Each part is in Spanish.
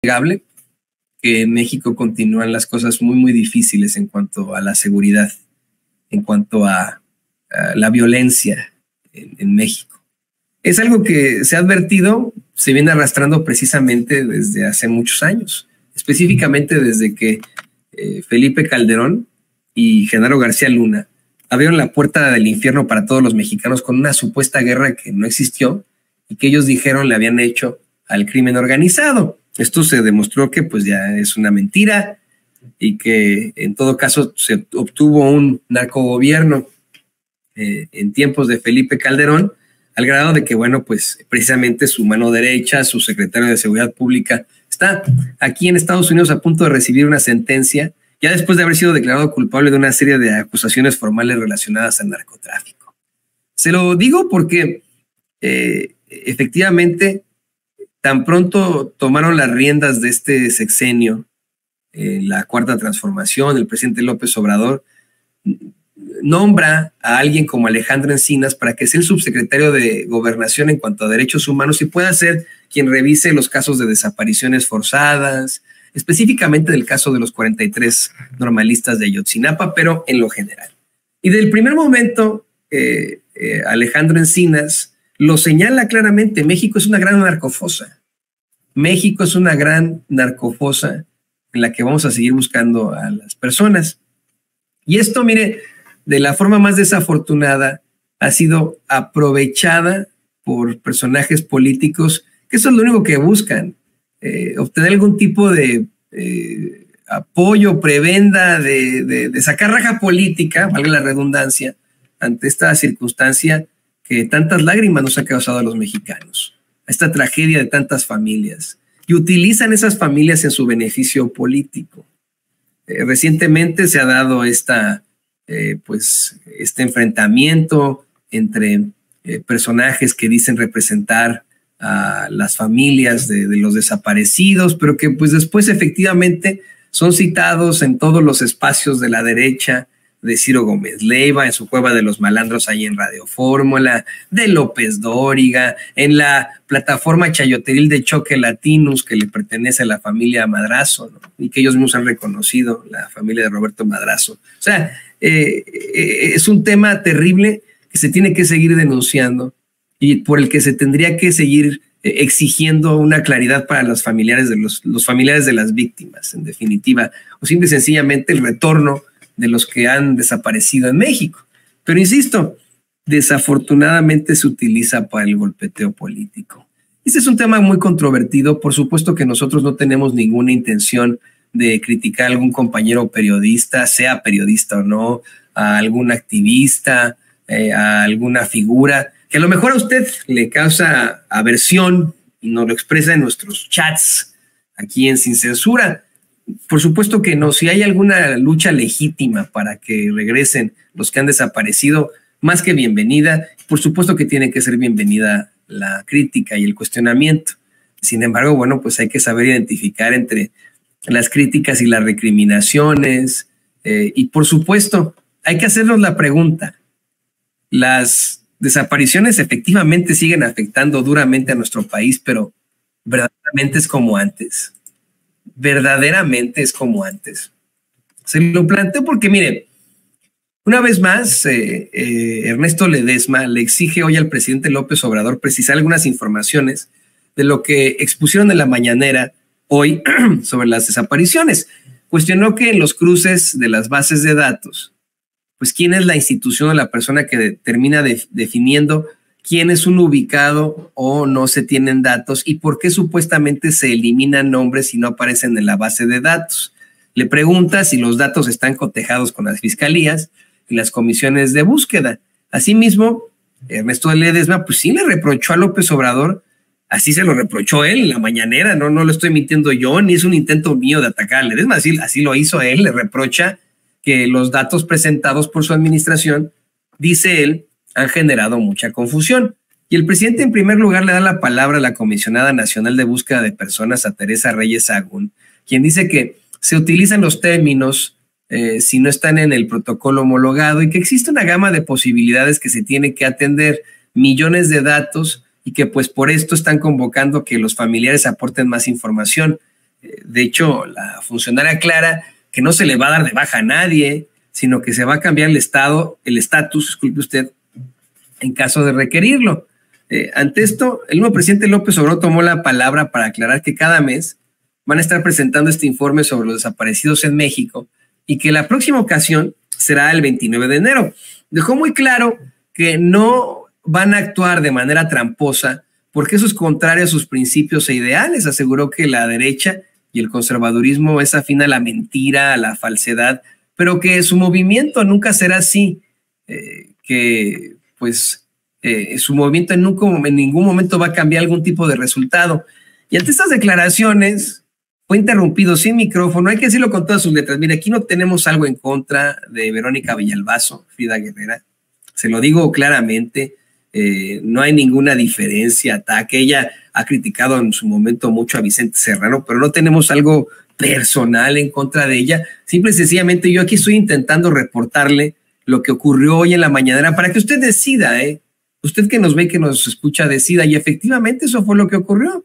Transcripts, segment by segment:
innegable que en México continúan las cosas muy difíciles en cuanto a la seguridad, en cuanto a la violencia en México. Es algo que se ha advertido, se viene arrastrando precisamente desde hace muchos años, específicamente desde que Felipe Calderón y Genaro García Luna abrieron la puerta del infierno para todos los mexicanos con una supuesta guerra que no existió y que ellos dijeron le habían hecho al crimen organizado. Esto se demostró que pues ya es una mentira y que en todo caso se obtuvo un narcogobierno en tiempos de Felipe Calderón, al grado de que, bueno, pues precisamente su mano derecha, su secretario de Seguridad Pública, está aquí en Estados Unidos a punto de recibir una sentencia, ya después de haber sido declarado culpable de una serie de acusaciones formales relacionadas al narcotráfico. Se lo digo porque efectivamente, tan pronto tomaron las riendas de este sexenio, la Cuarta Transformación, el presidente López Obrador nombra a alguien como Alejandro Encinas para que sea el subsecretario de Gobernación en cuanto a derechos humanos y pueda ser quien revise los casos de desapariciones forzadas, específicamente del caso de los 43 normalistas de Ayotzinapa, pero en lo general. Y del primer momento, Alejandro Encinas lo señala claramente: México es una gran narcofosa. México es una gran narcofosa en la que vamos a seguir buscando a las personas. Y esto, mire, de la forma más desafortunada, ha sido aprovechada por personajes políticos que eso es lo único que buscan, obtener algún tipo de apoyo, prebenda, de sacar raja política, valga la redundancia, ante esta circunstancia que tantas lágrimas nos ha causado a los mexicanos, a esta tragedia de tantas familias, y utilizan esas familias en su beneficio político. Recientemente se ha dado este enfrentamiento entre personajes que dicen representar a las familias de los desaparecidos, pero que pues después efectivamente son citados en todos los espacios de la derecha, de Ciro Gómez Leiva, en su Cueva de los Malandros ahí en Radio Fórmula, de López Dóriga, en la plataforma chayoteril de Choque Latinos que le pertenece a la familia Madrazo, ¿no? Y que ellos mismos han reconocido, la familia de Roberto Madrazo. O sea, es un tema terrible que se tiene que seguir denunciando y por el que se tendría que seguir exigiendo una claridad para los familiares de los familiares de las víctimas, en definitiva, o simple y sencillamente el retorno de los que han desaparecido en México. Pero insisto, desafortunadamente se utiliza para el golpeteo político. Este es un tema muy controvertido. Por supuesto que nosotros no tenemos ninguna intención de criticar a algún compañero periodista, sea periodista o no, a algún activista, a alguna figura que a lo mejor a usted le causa aversión y nos lo expresa en nuestros chats aquí en Sin Censura. Por supuesto que no, si hay alguna lucha legítima para que regresen los que han desaparecido, más que bienvenida. Por supuesto que tiene que ser bienvenida la crítica y el cuestionamiento. Sin embargo, bueno, pues hay que saber identificar entre las críticas y las recriminaciones y por supuesto hay que hacernos la pregunta: las desapariciones efectivamente siguen afectando duramente a nuestro país, pero ¿verdaderamente es como antes? ¿Verdaderamente es como antes? Se lo planteo porque, mire, una vez más, Ernesto Ledesma le exige hoy al presidente López Obrador precisar algunas informaciones de lo que expusieron en la mañanera hoy sobre las desapariciones. Cuestionó que en los cruces de las bases de datos, pues quién es la institución o la persona que termina definiendo quién es un ubicado o no se tienen datos y por qué supuestamente se eliminan nombres y no aparecen en la base de datos. Le pregunta si los datos están cotejados con las fiscalías y las comisiones de búsqueda. Asimismo, Ernesto Ledesma, pues sí le reprochó a López Obrador, así se lo reprochó él en la mañanera, no lo estoy mintiendo yo, ni es un intento mío de atacar a Ledesma, así lo hizo él, le reprocha que los datos presentados por su administración, dice él, han generado mucha confusión. Y el presidente en primer lugar le da la palabra a la Comisionada Nacional de Búsqueda de Personas, a Teresa Reyes Agún, quien dice que se utilizan los términos si no están en el protocolo homologado y que existe una gama de posibilidades que se tiene que atender, millones de datos y que pues por esto están convocando que los familiares aporten más información. De hecho, la funcionaria aclara que no se le va a dar de baja a nadie, sino que se va a cambiar el estatus, disculpe usted, en caso de requerirlo. Ante esto, el nuevo presidente López Obrador tomó la palabra para aclarar que cada mes van a estar presentando este informe sobre los desaparecidos en México y que la próxima ocasión será el 29 de enero. Dejó muy claro que no van a actuar de manera tramposa porque eso es contrario a sus principios e ideales. Aseguró que la derecha y el conservadurismo es afín a la mentira, a la falsedad, pero que su movimiento nunca será así, que pues su movimiento en ningún momento va a cambiar algún tipo de resultado. Y ante estas declaraciones fue interrumpido sin micrófono, hay que decirlo con todas sus letras. Mire, aquí no tenemos algo en contra de Verónica Villalbazo, Frida Guerrera, se lo digo claramente, no hay ninguna diferencia, ataque. Ella ha criticado en su momento mucho a Vicente Serrano, pero no tenemos algo personal en contra de ella. Simple y sencillamente yo aquí estoy intentando reportarle lo que ocurrió hoy en la mañanera para que usted decida, usted que nos ve y que nos escucha decida, y efectivamente eso fue lo que ocurrió.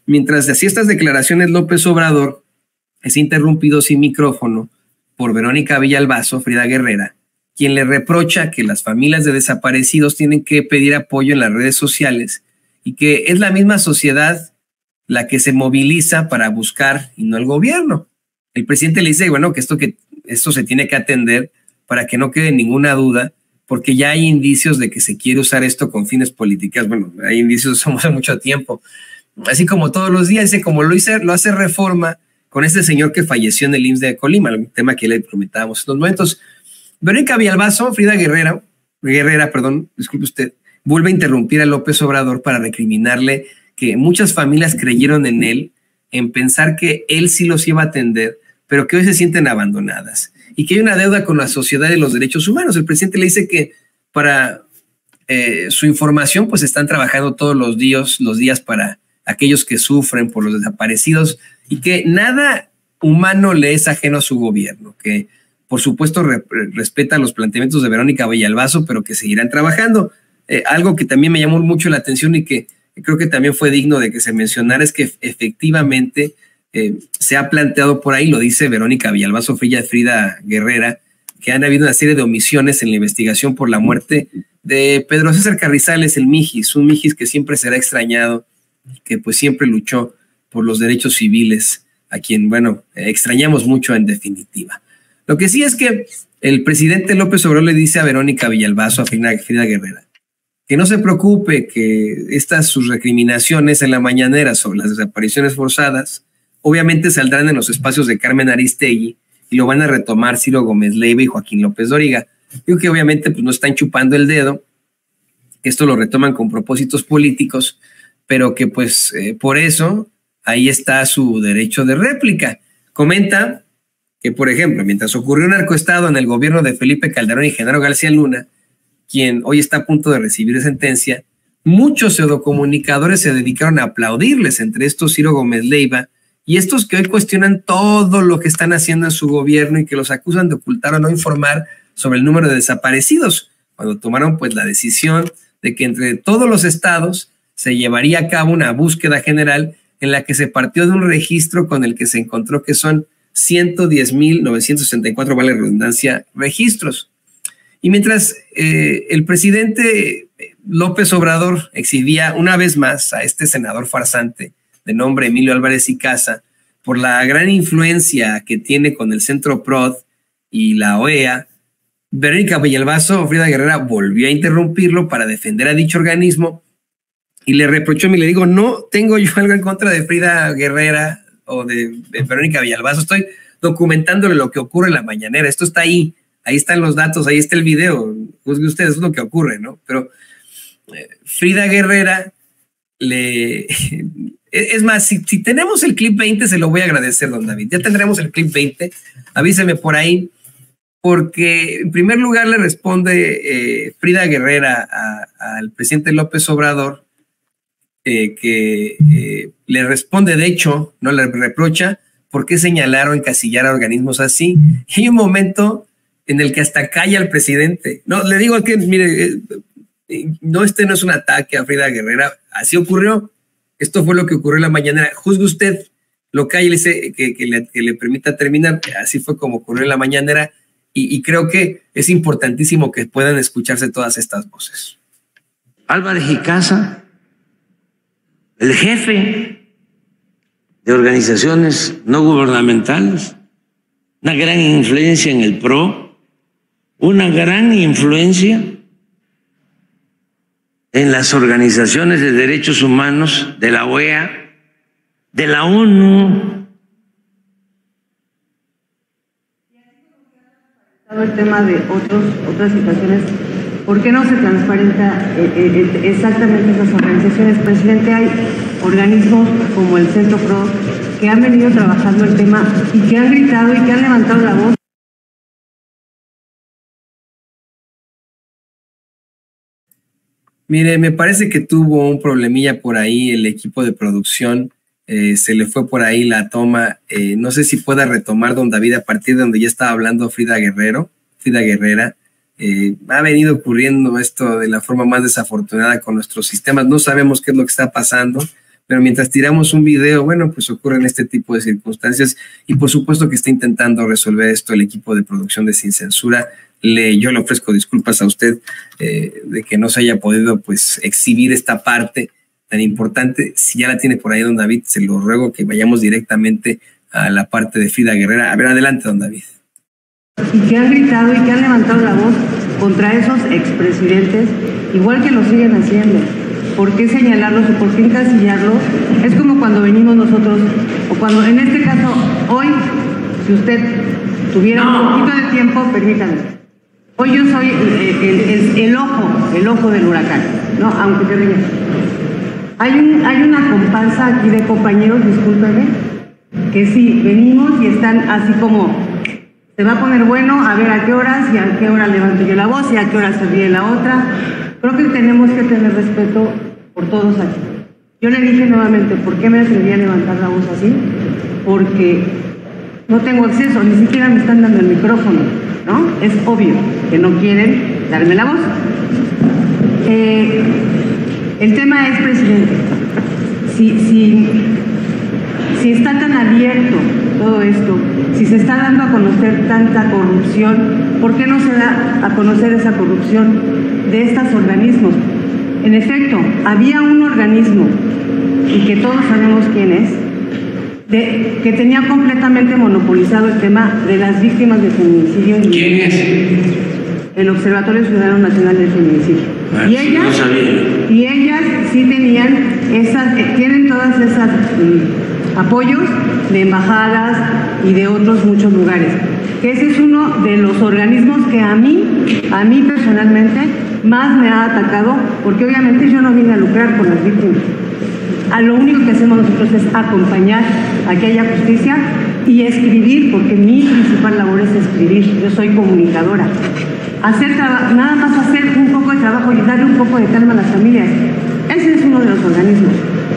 Mientras hacía estas declaraciones, López Obrador es interrumpido sin micrófono por Verónica Villalbazo, Frida Guerrera, quien le reprocha que las familias de desaparecidos tienen que pedir apoyo en las redes sociales y que es la misma sociedad la que se moviliza para buscar y no el gobierno. El presidente le dice, bueno, que esto se tiene que atender para que no quede ninguna duda, porque ya hay indicios de que se quiere usar esto con fines políticos. Bueno, hay indicios hace mucho tiempo. Así como todos los días, dice, como lo hace Reforma con este señor que falleció en el IMSS de Colima, el tema que le comentábamos en estos momentos. Verónica Villalbazo, Frida Guerrera, disculpe usted, vuelve a interrumpir a López Obrador para recriminarle que muchas familias creyeron en él, en pensar que él sí los iba a atender, pero que hoy se sienten abandonadas y que hay una deuda con la sociedad de los derechos humanos. El presidente le dice que para su información, pues están trabajando todos los días para aquellos que sufren por los desaparecidos y que nada humano le es ajeno a su gobierno, que por supuesto respeta los planteamientos de Verónica Villalbazo, pero que seguirán trabajando. Algo que también me llamó mucho la atención y que creo que también fue digno de que se mencionara es que efectivamente se ha planteado por ahí, lo dice Verónica Villalbazo, Frida Guerrera, que han habido una serie de omisiones en la investigación por la muerte de Pedro César Carrizales, el Mijis, un Mijis que siempre será extrañado, que pues siempre luchó por los derechos civiles, a quien, bueno, extrañamos mucho en definitiva. Lo que sí es que el presidente López Obrador le dice a Verónica Villalbazo, a Frida Guerrera, que no se preocupe, que sus recriminaciones en la mañanera sobre las desapariciones forzadas obviamente saldrán en los espacios de Carmen Aristegui y lo van a retomar Ciro Gómez Leiva y Joaquín López Dóriga. Digo que obviamente pues no están chupando el dedo, que esto lo retoman con propósitos políticos, pero que pues por eso ahí está su derecho de réplica. Comenta que, por ejemplo, mientras ocurrió un narcoestado en el gobierno de Felipe Calderón y Genaro García Luna, quien hoy está a punto de recibir sentencia, muchos pseudocomunicadores se dedicaron a aplaudirles, entre estos Ciro Gómez Leiva, y estos que hoy cuestionan todo lo que están haciendo en su gobierno y que los acusan de ocultar o no informar sobre el número de desaparecidos, cuando tomaron pues la decisión de que entre todos los estados se llevaría a cabo una búsqueda general en la que se partió de un registro con el que se encontró que son 110,964, vale la redundancia, registros. Y mientras el presidente López Obrador exhibía una vez más a este senador farsante de nombre Emilio Álvarez y Casa por la gran influencia que tiene con el Centro PROD y la OEA, Verónica Villalbazo, Frida Guerrera, volvió a interrumpirlo para defender a dicho organismo y le reprochó, y le digo, no tengo yo algo en contra de Frida Guerrera o de Verónica Villalbazo, estoy documentándole lo que ocurre en la mañanera, esto está ahí están los datos, ahí está el video, juzgue ustedes, eso es lo que ocurre, ¿no? Pero Frida Guerrera es más, si tenemos el clip 20, se lo voy a agradecer, don David, ya tendremos el clip 20, avíseme por ahí, porque en primer lugar le responde Frida Guerrera al presidente López Obrador, que le responde, de hecho, no le reprocha por qué señalar o encasillar a organismos así. Y hay un momento en el que hasta calla al presidente. No, le digo que, mire, no, no es un ataque a Frida Guerrera, así ocurrió. Esto fue lo que ocurrió en la mañanera. Juzgue usted, local y le dice que le permita terminar. Así fue como ocurrió en la mañanera y creo que es importantísimo que puedan escucharse todas estas voces. Álvarez y Casa, el jefe de organizaciones no gubernamentales, una gran influencia en el PRO, una gran influencia en las organizaciones de derechos humanos de la OEA, de la ONU. El tema de otras situaciones, ¿por qué no se transparenta exactamente esas organizaciones? Presidente, hay organismos como el Centro PRO que han venido trabajando el tema y que han gritado y que han levantado la voz. Mire, me parece que tuvo un problemilla por ahí el equipo de producción, se le fue por ahí la toma, no sé si pueda retomar don David a partir de donde ya estaba hablando Frida Guerrera. Ha venido ocurriendo esto de la forma más desafortunada con nuestros sistemas, no sabemos qué es lo que está pasando, pero mientras tiramos un video, bueno, pues ocurren este tipo de circunstancias y por supuesto que está intentando resolver esto el equipo de producción de Sin Censura. Yo le ofrezco disculpas a usted de que no se haya podido pues exhibir esta parte tan importante. Si ya la tiene por ahí don David, se lo ruego que vayamos directamente a la parte de Frida Guerrera. A ver, adelante don David. Y que han gritado y que han levantado la voz contra esos expresidentes, igual que lo siguen haciendo. ¿Por qué señalarlos o por qué encasillarlos? Es como cuando venimos nosotros, o cuando en este caso, hoy, si usted tuviera un poquito de tiempo, permítame. Hoy yo soy el ojo del huracán, ¿no? Aunque te rías. Hay una comparsa aquí de compañeros, discúlpeme, que sí, venimos y están así como, se va a poner bueno, a ver a qué horas y a qué hora levanto yo la voz y a qué hora se ríe la otra. Creo que tenemos que tener respeto por todos aquí. Yo le dije nuevamente, ¿por qué me atreví a levantar la voz así? Porque no tengo acceso, ni siquiera me están dando el micrófono, ¿no? Es obvio que no quieren darme la voz. El tema es, presidente, si está tan abierto todo esto, si se está dando a conocer tanta corrupción, ¿por qué no se da a conocer esa corrupción de estos organismos? En efecto, había un organismo, y que todos sabemos quién es, que tenía completamente monopolizado el tema de las víctimas de feminicidio. ¿Quién es? El Observatorio Ciudadano Nacional del Feminicidio. No y ellas sí tenían tienen todas esas apoyos de embajadas y de otros muchos lugares. Ese es uno de los organismos que a mí personalmente más me ha atacado, porque obviamente yo no vine a lucrar con las víctimas. Lo único que hacemos nosotros es acompañar a que haya justicia y escribir, porque mi principal labor es escribir. Yo soy comunicadora. Nada más hacer un poco de trabajo y darle un poco de calma a las familias. Ese es uno de los organismos.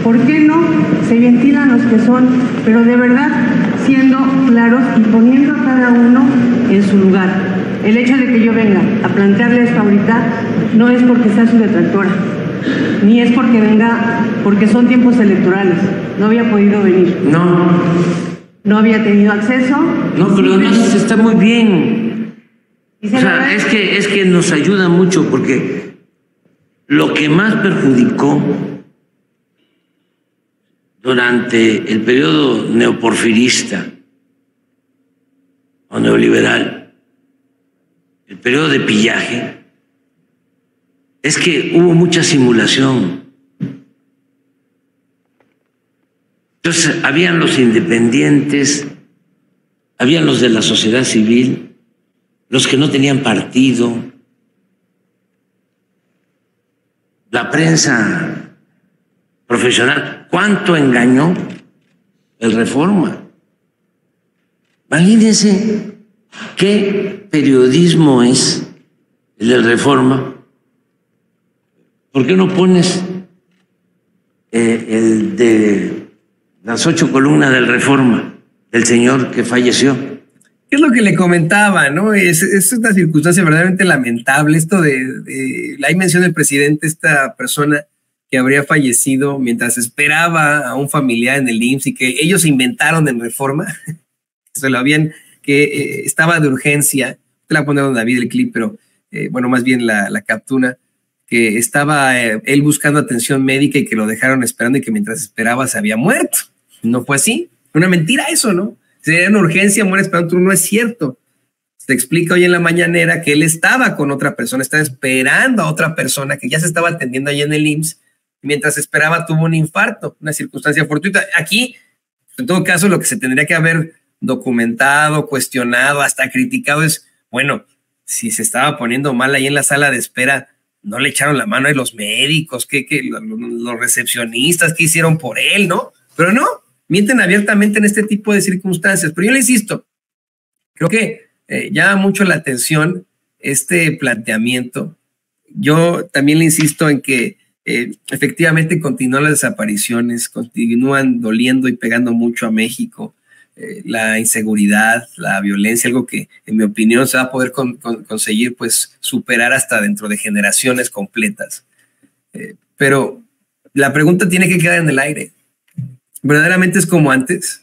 ¿Por qué no se ventilan los que son, pero de verdad siendo claros y poniendo a cada uno en su lugar? El hecho de que yo venga a plantearle esto ahorita no es porque sea su detractora, ni es porque venga, porque son tiempos electorales. No había podido venir. No había tenido acceso. No, pero además está muy bien. O sea, es que nos ayuda mucho, porque lo que más perjudicó durante el periodo neoporfirista o neoliberal, el periodo de pillaje, es que hubo mucha simulación. Entonces, habían los independientes, habían los de la sociedad civil, los que no tenían partido, la prensa profesional. ¿Cuánto engañó el Reforma? Imagínense qué periodismo es el del Reforma. ¿Por qué no pones el de las 8 columnas del Reforma, del señor que falleció? ¿Qué es lo que le comentaba, no? Es una circunstancia verdaderamente lamentable. Esto de la mención del presidente, esta persona que habría fallecido mientras esperaba a un familiar en el IMSS y que ellos inventaron en Reforma, se lo habían, que estaba de urgencia. Te la voy a poner David el clip, pero bueno, más bien la captura, que estaba él buscando atención médica y que lo dejaron esperando y que mientras esperaba se había muerto. No fue así. Una mentira eso, ¿no? Sería una urgencia, muere esperando turno, no es cierto. Se explica hoy en la mañanera que él estaba con otra persona, estaba esperando a otra persona que ya se estaba atendiendo allá en el IMSS. Mientras esperaba tuvo un infarto, una circunstancia fortuita. Aquí, en todo caso, lo que se tendría que haber documentado, cuestionado, hasta criticado es, bueno, si se estaba poniendo mal ahí en la sala de espera, no le echaron la mano a los médicos, los recepcionistas, ¿qué hicieron por él, no? Pero no, mienten abiertamente en este tipo de circunstancias. Pero yo le insisto, creo que llama mucho la atención este planteamiento. Yo también le insisto en que efectivamente continúan las desapariciones, continúan doliendo y pegando mucho a México. La inseguridad, la violencia, algo que en mi opinión se va a poder conseguir pues superar hasta dentro de generaciones completas. Pero la pregunta tiene que quedar en el aire. ¿Verdaderamente es como antes?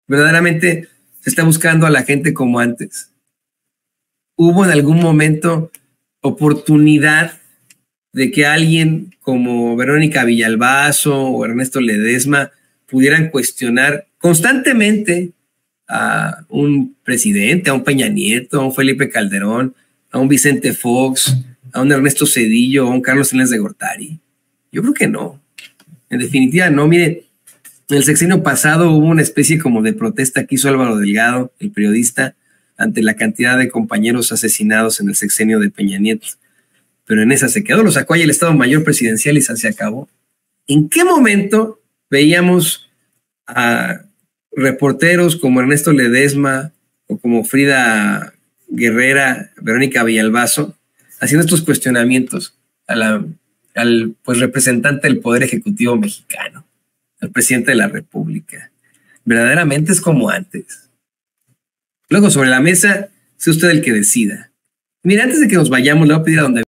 ¿Verdaderamente se está buscando a la gente como antes? ¿Hubo en algún momento oportunidad de que alguien como Verónica Villalbazo o Ernesto Ledesma pudieran cuestionar constantemente a un presidente, a un Peña Nieto, a un Felipe Calderón, a un Vicente Fox, a un Ernesto Zedillo, a un Carlos Salinas de Gortari? Yo creo que no. En definitiva, no. Mire, en el sexenio pasado hubo una especie como de protesta que hizo Álvaro Delgado, el periodista, ante la cantidad de compañeros asesinados en el sexenio de Peña Nieto. Pero en esa se quedó, lo sacó ahí el Estado Mayor Presidencial y se acabó. ¿En qué momento veíamos a reporteros como Ernesto Ledesma o como Frida Guerrera, Verónica Villalbazo, haciendo estos cuestionamientos al pues, representante del Poder Ejecutivo mexicano, al presidente de la República? Verdaderamente es como antes. Luego, sobre la mesa, sea usted el que decida. Mira, antes de que nos vayamos, le voy a pedir a donde